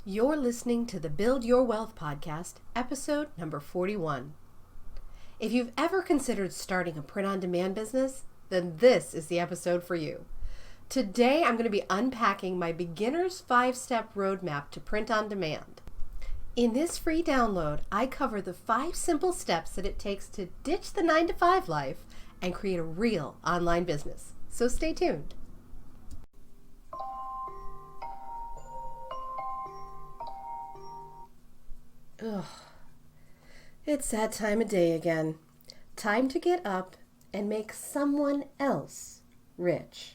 You're listening to the Build Your Wealth podcast, episode number 41. If you've ever considered starting a print-on-demand business, then this is the episode for you. Today, I'm going to be unpacking my beginner's 5-step roadmap to print-on-demand. In this free download, I cover the 5 simple steps that it takes to ditch the 9-to-5 life and create a real online business. So stay tuned. Ugh. It's that time of day again. Time to get up and make someone else rich.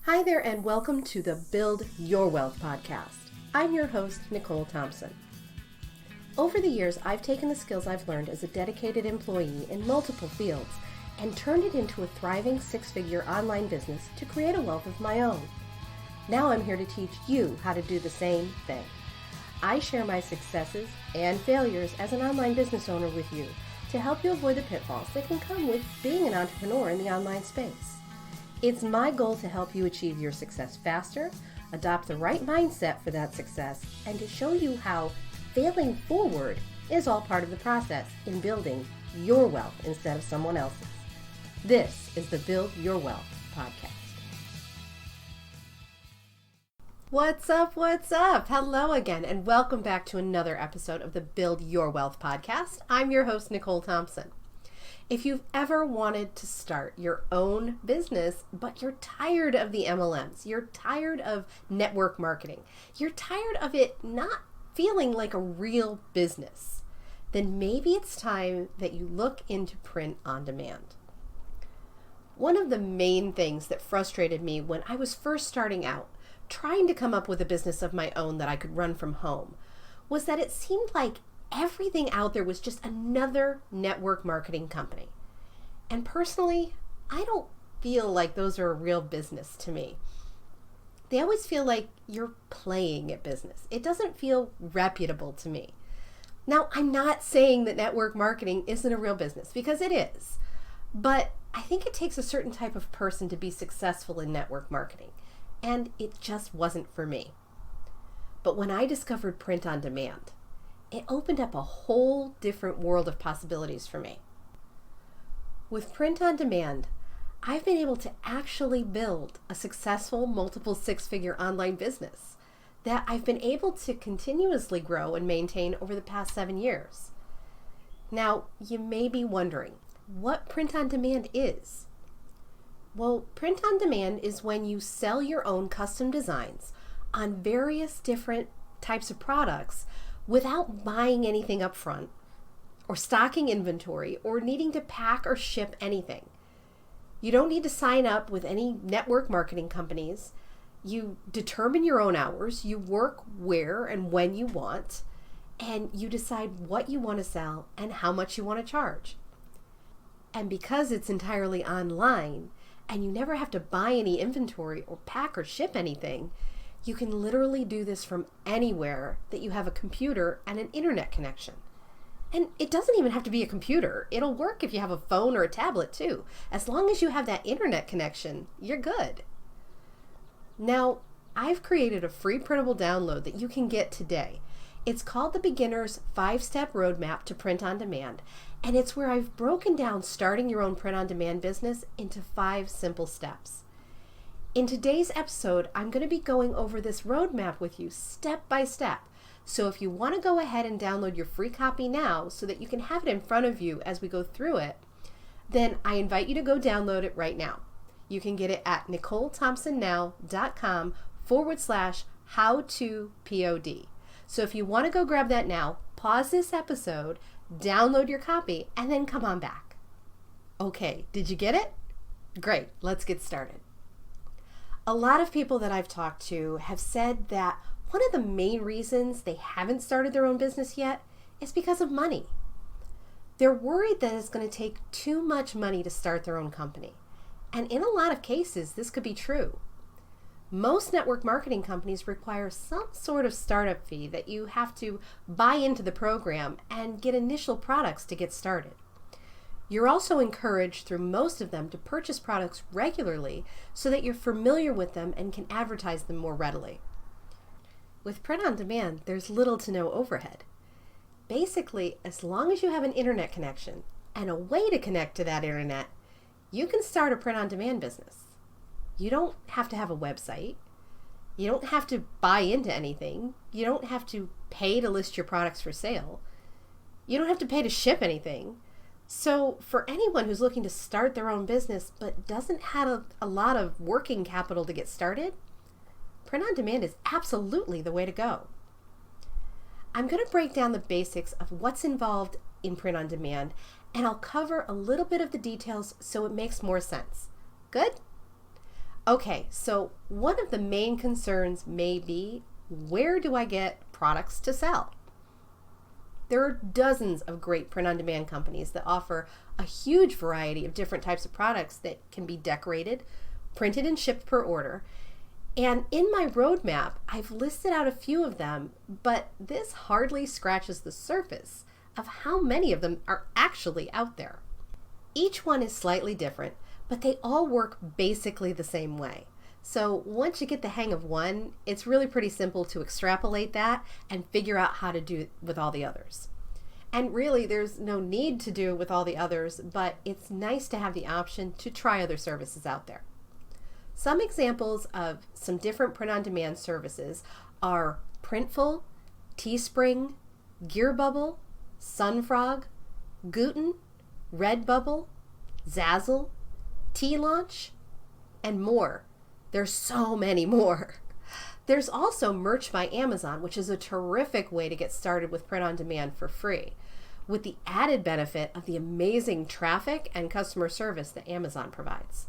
Hi there and welcome to the Build Your Wealth podcast. I'm your host, Nicole Thompson. Over the years, I've taken the skills I've learned as a dedicated employee in multiple fields and turned it into a thriving 6-figure online business to create a wealth of my own. Now I'm here to teach you how to do the same thing. I share my successes and failures as an online business owner with you to help you avoid the pitfalls that can come with being an entrepreneur in the online space. It's my goal to help you achieve your success faster, adopt the right mindset for that success, and to show you how failing forward is all part of the process in building your wealth instead of someone else's. This is the Build Your Wealth podcast. What's up? What's up? Hello again, and welcome back to another episode of the Build Your Wealth podcast. I'm your host, Nicole Thompson. If you've ever wanted to start your own business, but you're tired of the MLMs, you're tired of network marketing, you're tired of it not feeling like a real business, then maybe it's time that you look into print on demand. One of the main things that frustrated me when I was first starting out, trying to come up with a business of my own that I could run from home, was that it seemed like everything out there was just another network marketing company. And personally, I don't feel like those are a real business to me. They always feel like you're playing at business. It doesn't feel reputable to me. Now, I'm not saying that network marketing isn't a real business, because it is. But I think it takes a certain type of person to be successful in network marketing. And it just wasn't for me. But when I discovered print on demand, it opened up a whole different world of possibilities for me. With print on demand, I've been able to actually build a successful multiple 6-figure online business that I've been able to continuously grow and maintain over the past 7 years. Now, you may be wondering what print on demand is. Well, print on demand is when you sell your own custom designs on various different types of products without buying anything up front, or stocking inventory, or needing to pack or ship anything. You don't need to sign up with any network marketing companies. You determine your own hours, you work where and when you want, and you decide what you want to sell and how much you want to charge. And because it's entirely online, and you never have to buy any inventory or pack or ship anything, you can literally do this from anywhere that you have a computer and an internet connection. And it doesn't even have to be a computer. It'll work if you have a phone or a tablet too. As long as you have that internet connection, you're good. Now, I've created a free printable download that you can get today. It's called the Beginner's 5-Step Roadmap to Print on Demand, and it's where I've broken down starting your own print-on-demand business into 5 simple steps. In today's episode, I'm going to be going over this roadmap with you step by step. So if you want to go ahead and download your free copy now so that you can have it in front of you as we go through it, then I invite you to go download it right now. You can get it at NicoleThompsonNow.com/howtopod. So if you want to go grab that now, pause this episode, download your copy, and then come on back. Okay, did you get it? Great, let's get started. A lot of people that I've talked to have said that one of the main reasons they haven't started their own business yet is because of money. They're worried that it's going to take too much money to start their own company. And in a lot of cases, this could be true. Most network marketing companies require some sort of startup fee that you have to buy into the program and get initial products to get started. You're also encouraged through most of them to purchase products regularly so that you're familiar with them and can advertise them more readily. With print on demand, there's little to no overhead. Basically, as long as you have an internet connection and a way to connect to that internet, you can start a print on demand business. You don't have to have a website. You don't have to buy into anything. You don't have to pay to list your products for sale. You don't have to pay to ship anything. So for anyone who's looking to start their own business but doesn't have a lot of working capital to get started, print on demand is absolutely the way to go. I'm going to break down the basics of what's involved in print on demand, and I'll cover a little bit of the details so it makes more sense. Good? Okay, so one of the main concerns may be, where do I get products to sell? There are dozens of great print-on-demand companies that offer a huge variety of different types of products that can be decorated, printed and shipped per order. And in my roadmap, I've listed out a few of them, but this hardly scratches the surface of how many of them are actually out there. Each one is slightly different, but they all work basically the same way. So once you get the hang of one, it's really pretty simple to extrapolate that and figure out how to do it with all the others. And really, there's no need to do it with all the others, but it's nice to have the option to try other services out there. Some examples of some different print-on-demand services are Printful, Teespring, Gearbubble, Sunfrog, Gooten, Redbubble, Zazzle, T-Launch, and more. There's so many more. There's also Merch by Amazon, which is a terrific way to get started with print on demand for free, with the added benefit of the amazing traffic and customer service that Amazon provides.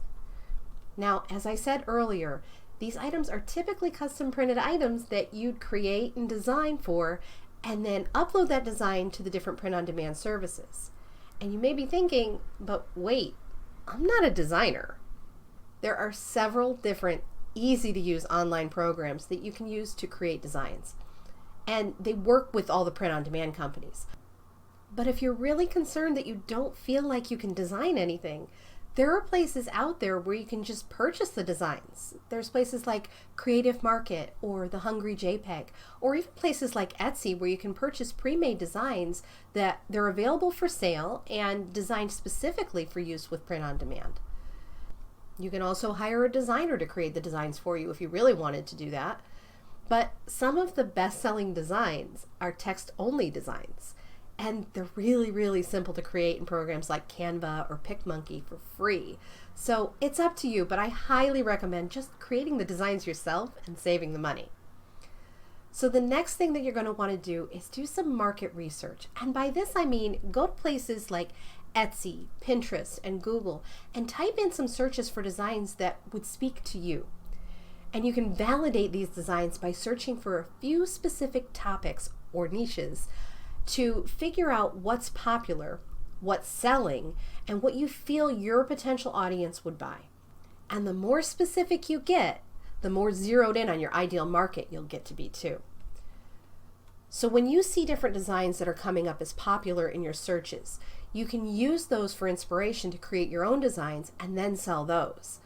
Now, as I said earlier, these items are typically custom printed items that you'd create and design for, and then upload that design to the different print on demand services. And you may be thinking, but wait, I'm not a designer. There are several different easy to use online programs that you can use to create designs. And they work with all the print on demand companies. But if you're really concerned that you don't feel like you can design anything, there are places out there where you can just purchase the designs. There's places like Creative Market or The Hungry JPEG, or even places like Etsy where you can purchase pre-made designs that they're available for sale and designed specifically for use with print on demand. You can also hire a designer to create the designs for you if you really wanted to do that. But some of the best-selling designs are text-only designs, and they're really, really simple to create in programs like Canva or PicMonkey for free. So it's up to you, but I highly recommend just creating the designs yourself and saving the money. So the next thing that you're going to want to do is do some market research. And by this I mean go to places like Etsy, Pinterest, and Google, and type in some searches for designs that would speak to you. And you can validate these designs by searching for a few specific topics or niches to figure out what's popular, what's selling, and what you feel your potential audience would buy. And the more specific you get, the more zeroed in on your ideal market you'll get to be too. So when you see different designs that are coming up as popular in your searches, you can use those for inspiration to create your own designs and then sell those.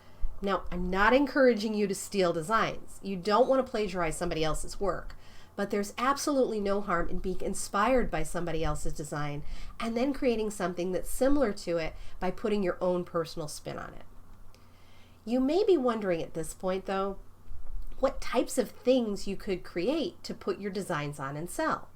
Now, I'm not encouraging you to steal designs. You don't want to plagiarize somebody else's work, but there's absolutely no harm in being inspired by somebody else's design and then creating something that's similar to it by putting your own personal spin on it. You may be wondering at this point, though, what types of things you could create to put your designs on and sell.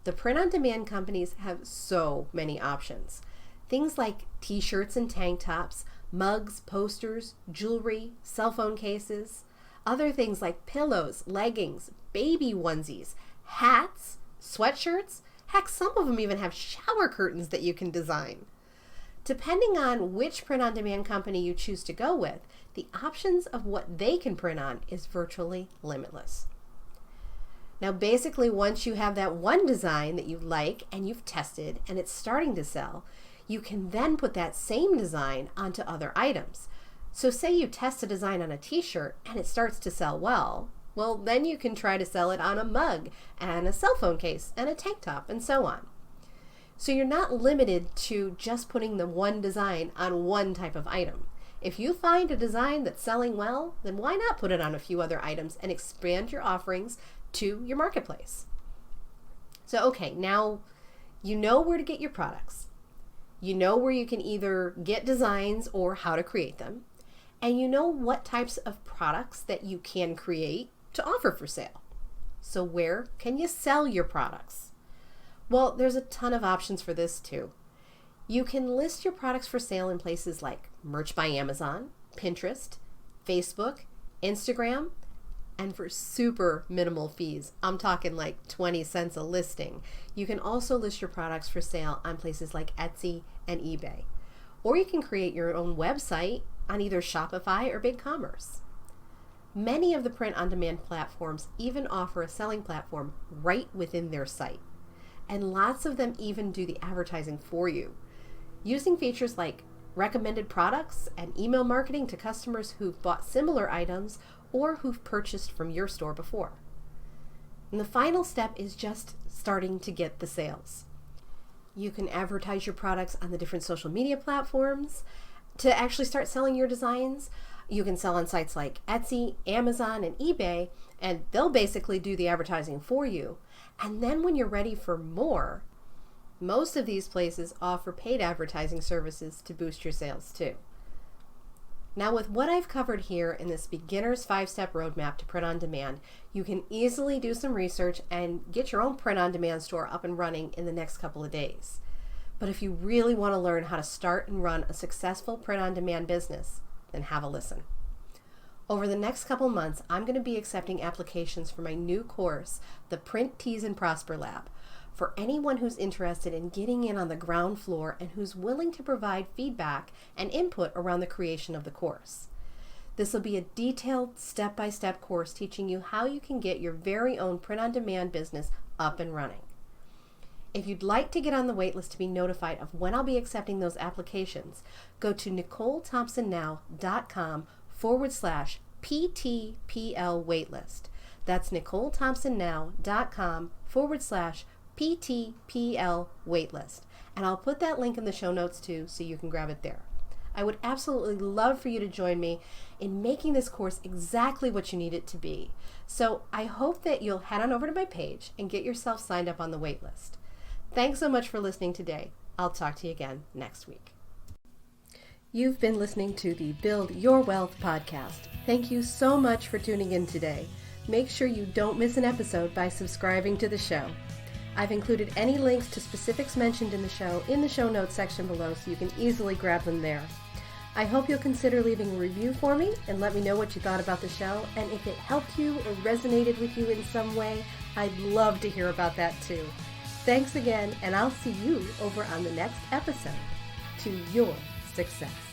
The print-on-demand companies have so many options. Things like t-shirts and tank tops, mugs, posters, jewelry, cell phone cases, other things like pillows, leggings, baby onesies, hats, sweatshirts. Heck, some of them even have shower curtains that you can design. Depending on which print-on-demand company you choose to go with, the options of what they can print on is virtually limitless. Now basically, once you have that one design that you like and you've tested and it's starting to sell, you can then put that same design onto other items. So say you test a design on a t-shirt and it starts to sell well, then you can try to sell it on a mug and a cell phone case and a tank top and so on. So you're not limited to just putting the one design on one type of item. If you find a design that's selling well, then why not put it on a few other items and expand your offerings to your marketplace. So, okay, now you know where to get your products. You know where you can either get designs or how to create them. And you know what types of products that you can create to offer for sale. So where can you sell your products? Well, there's a ton of options for this too. You can list your products for sale in places like Merch by Amazon, Pinterest, Facebook, Instagram, and for super minimal fees, I'm talking like 20 cents a listing, you can also list your products for sale on places like Etsy and eBay. Or you can create your own website on either Shopify or BigCommerce. Many of the print-on-demand platforms even offer a selling platform right within their site. And lots of them even do the advertising for you, using features like recommended products and email marketing to customers who've bought similar items or who've purchased from your store before. And the final step is just starting to get the sales. You can advertise your products on the different social media platforms to actually start selling your designs. You can sell on sites like Etsy, Amazon, and eBay, and they'll basically do the advertising for you. And then when you're ready for more, most of these places offer paid advertising services to boost your sales too. Now, with what I've covered here in this beginner's 5-step roadmap to print on demand, you can easily do some research and get your own print on demand store up and running in the next couple of days. But if you really want to learn how to start and run a successful print on demand business, then have a listen. Over the next couple months, I'm going to be accepting applications for my new course, the Print, Tease, and Prosper Lab, for anyone who's interested in getting in on the ground floor and who's willing to provide feedback and input around the creation of the course. This will be a detailed step-by-step course teaching you how you can get your very own print-on-demand business up and running. If you'd like to get on the waitlist to be notified of when I'll be accepting those applications, go to NicoleThompsonNow.com/PTPL waitlist. That's NicoleThompsonNow.com/PTPL waitlist. And I'll put that link in the show notes too, so you can grab it there. I would absolutely love for you to join me in making this course exactly what you need it to be. So I hope that you'll head on over to my page and get yourself signed up on the waitlist. Thanks so much for listening today. I'll talk to you again next week. You've been listening to the Build Your Wealth podcast. Thank you so much for tuning in today. Make sure you don't miss an episode by subscribing to the show. I've included any links to specifics mentioned in the show notes section below, so you can easily grab them there. I hope you'll consider leaving a review for me and let me know what you thought about the show, and if it helped you or resonated with you in some way, I'd love to hear about that too. Thanks again, and I'll see you over on the next episode to your success.